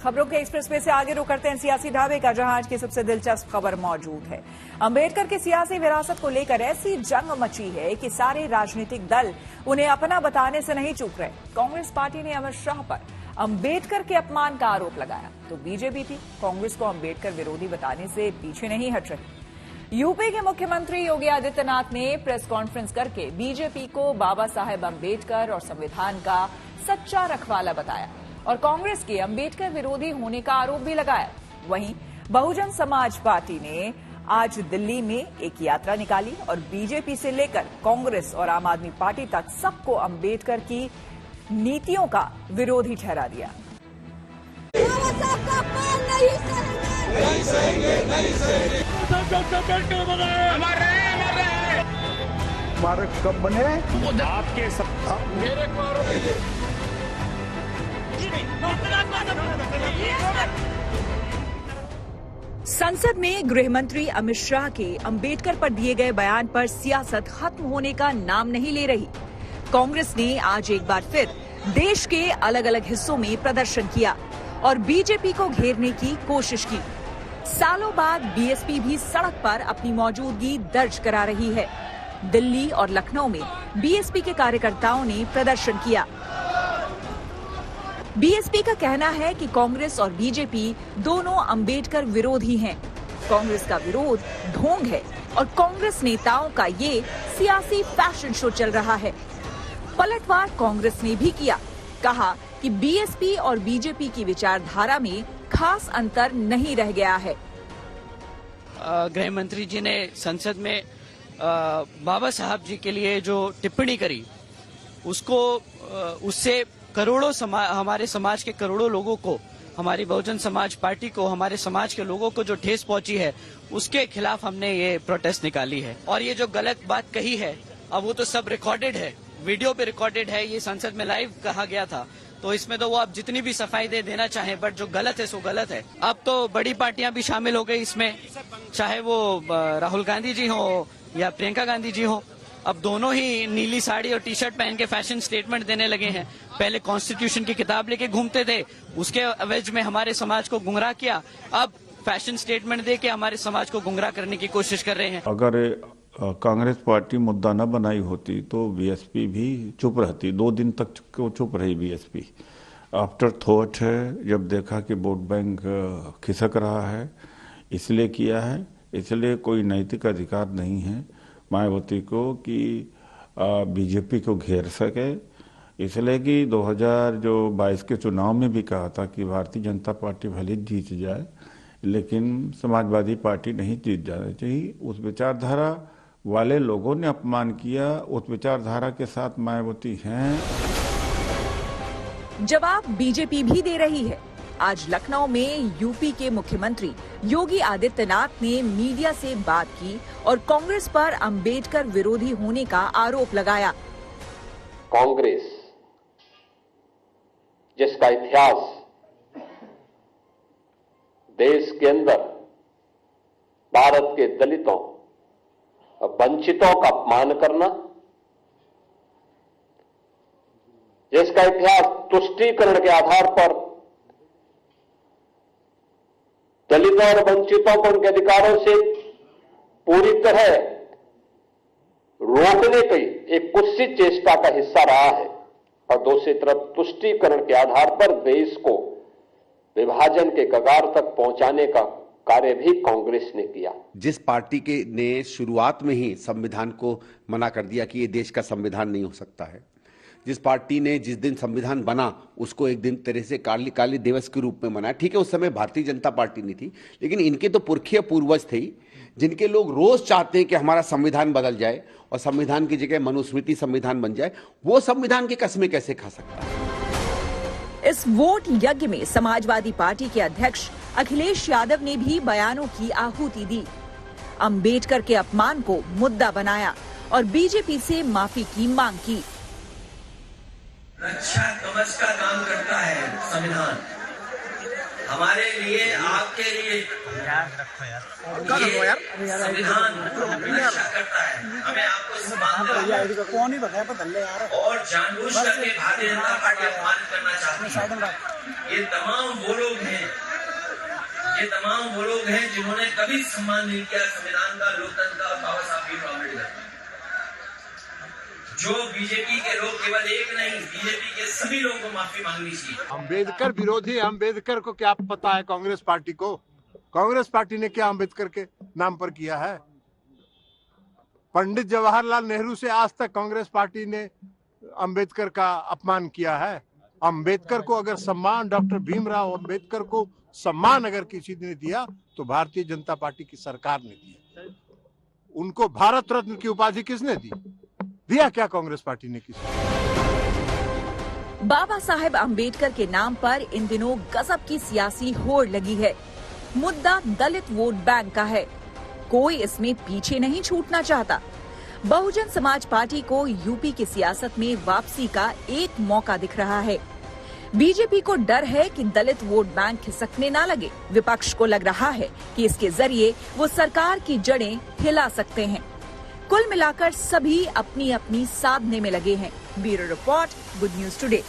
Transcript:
खबरों के express way से आगे रुक करते हैं सियासी ढाबे का, जहां आज की सबसे दिलचस्प खबर मौजूद है। अंबेडकर की सियासी विरासत को लेकर ऐसी जंग मची है कि सारे राजनीतिक दल उन्हें अपना बताने से नहीं चूक रहे। कांग्रेस पार्टी ने अमित शाह पर अंबेडकर के अपमान का आरोप लगाया, तो बीजेपी भी कांग्रेस को अंबेडकर विरोधी बताने से पीछे नहीं हट रही। यूपी के मुख्यमंत्री योगी आदित्यनाथ ने प्रेस कॉन्फ्रेंस करके बीजेपी को बाबा साहेब अंबेडकर और संविधान का सच्चा रखवाला बताया और कांग्रेस के अंबेडकर विरोधी होने का आरोप भी लगाया। वहीं बहुजन समाज पार्टी ने आज दिल्ली में एक यात्रा निकाली और बीजेपी से लेकर कांग्रेस और आम आदमी पार्टी तक सबको अंबेडकर की नीतियों का विरोधी ठहरा दिया। स्मारक कब बने? आपके मेरे संसद में गृह मंत्री अमित शाह के अंबेडकर पर दिए गए बयान पर सियासत खत्म होने का नाम नहीं ले रही। कांग्रेस ने आज एक बार फिर देश के अलग अलग हिस्सों में प्रदर्शन किया और बीजेपी को घेरने की कोशिश की। सालों बाद बीएसपी भी सड़क पर अपनी मौजूदगी दर्ज करा रही है। दिल्ली और लखनऊ में बीएसपी के कार्यकर्ताओं ने प्रदर्शन किया। बीएसपी का कहना है कि कांग्रेस और बीजेपी दोनों अंबेडकर विरोधी हैं। कांग्रेस का विरोध ढोंग है और कांग्रेस नेताओं का ये सियासी फैशन शो चल रहा है। पलटवार कांग्रेस ने भी किया, कहा कि बीएसपी और बीजेपी की विचारधारा में खास अंतर नहीं रह गया है। गृह मंत्री जी ने संसद में बाबा साहब जी के लिए जो टिप्पणी करी, उससे करोड़ों हमारे समाज के करोड़ों लोगों को, हमारी बहुजन समाज पार्टी को, हमारे समाज के लोगों को जो ठेस पहुंची है, उसके खिलाफ हमने ये प्रोटेस्ट निकाली है। और ये जो गलत बात कही है, अब वो तो सब रिकॉर्डेड है, वीडियो पे रिकॉर्डेड है, ये संसद में लाइव कहा गया था, तो इसमें तो वो आप जितनी भी सफाई देना चाहें, बट जो गलत है सो गलत है। अब तो बड़ी पार्टियां भी शामिल हो गई इसमें, चाहे वो राहुल गांधी जी हो या प्रियंका गांधी जी हो। अब दोनों ही नीली साड़ी और टी शर्ट पहन के फैशन स्टेटमेंट देने लगे हैं। पहले कॉन्स्टिट्यूशन की किताब लेके घूमते थे, उसके एवज में हमारे समाज को गुमराह किया, अब फैशन स्टेटमेंट दे के हमारे समाज को गुमराह करने की कोशिश कर रहे हैं। अगर कांग्रेस पार्टी मुद्दा न बनाई होती तो बीएसपी भी चुप रहती। 2 दिन तक चुप रही बीएसपी। आफ्टर थॉट है, जब देखा कि वोट बैंक खिसक रहा है, इसलिए किया है। इसलिए कोई नैतिक अधिकार नहीं है मायावती को कि बीजेपी को घेर सके। इसलिए कि 2022 के चुनाव में भी कहा था कि भारतीय जनता पार्टी भले जीत जाए, लेकिन समाजवादी पार्टी नहीं जीत जाना चाहिए। उस विचारधारा वाले लोगों ने अपमान किया, उस विचारधारा के साथ मायावती हैं। जवाब बीजेपी भी दे रही है। आज लखनऊ में यूपी के मुख्यमंत्री योगी आदित्यनाथ ने मीडिया से बात की और कांग्रेस पर अंबेडकर विरोधी होने का आरोप लगाया। कांग्रेस, जिसका इतिहास देश के अंदर भारत के दलितों और वंचितों का अपमान करना, जिसका इतिहास तुष्टीकरण के आधार पर दलितों और वंचितों को उनके अधिकारों से पूरी तरह रोकने की एक कुत्सित चेष्टा का हिस्सा रहा है, और दूसरी तरफ तुष्टीकरण के आधार पर देश को विभाजन के कगार तक पहुंचाने का कार्य भी कांग्रेस ने किया। जिस पार्टी के ने शुरुआत में ही संविधान को मना कर दिया कि ये देश का संविधान नहीं हो सकता है, जिस पार्टी ने जिस दिन संविधान बना उसको एक दिन तरह से काली दिवस के रूप में मनाया। ठीक है, उस समय भारतीय जनता पार्टी नहीं थी, लेकिन इनके तो पुरखिया पूर्वज थे, जिनके लोग रोज चाहते हैं कि हमारा संविधान बदल जाए और संविधान की जगह मनुस्मृति संविधान बन जाए। वो संविधान की कस्में कैसे खा सकता है? इस वोट यज्ञ में समाजवादी पार्टी के अध्यक्ष अखिलेश यादव ने भी बयानों की आहुति दी, अंबेडकर के अपमान को मुद्दा बनाया और बीजेपी से माफी की मांग की। रक्षा कवच का काम करता है संविधान, हमारे लिए, आपके लिए। याद रखो यार, संविधान रक्षा करता है, हमें आपको इस बात और जानबूझ करके भारतीय जनता पार्टी अपमान करना चाहती है। ये तमाम वो लोग हैं जिन्होंने कभी सम्मान नहीं किया संविधान का, लोकतंत्र का, बाबा साहब भीमराव अम्बेडकर का। जो बीजेपी के लोग केवल एक नहीं, बीजेपी के सभी लोगों को माफी मांगनी चाहिए। अम्बेडकर विरोधी अम्बेडकर को क्या पता है कांग्रेस पार्टी को? कांग्रेस पार्टी ने क्या अम्बेडकर के नाम पर किया है? पंडित जवाहरलाल नेहरू से आज तक कांग्रेस पार्टी ने अम्बेडकर का अपमान किया है। अम्बेडकर को अगर सम्मान, डॉक्टर भीमराव अम्बेडकर को सम्मान अगर किसी ने दिया तो भारतीय जनता पार्टी की सरकार ने दिया। उनको भारत रत्न की उपाधि किसने दी? दिया क्या कांग्रेस पार्टी ने किसी? बाबा साहेब अम्बेडकर के नाम पर इन दिनों गजब की सियासी होड़ लगी है। मुद्दा दलित वोट बैंक का है। कोई इसमें पीछे नहीं छूटना चाहता। बहुजन समाज पार्टी को यूपी की सियासत में वापसी का एक मौका दिख रहा है। बीजेपी को डर है कि दलित वोट बैंक खिसकने ना लगे। विपक्ष को लग रहा है कि इसके जरिए वो सरकार की जड़ें हिला सकते हैं। कुल मिलाकर सभी अपनी अपनी साधने में लगे हैं। Bureau report, good news today.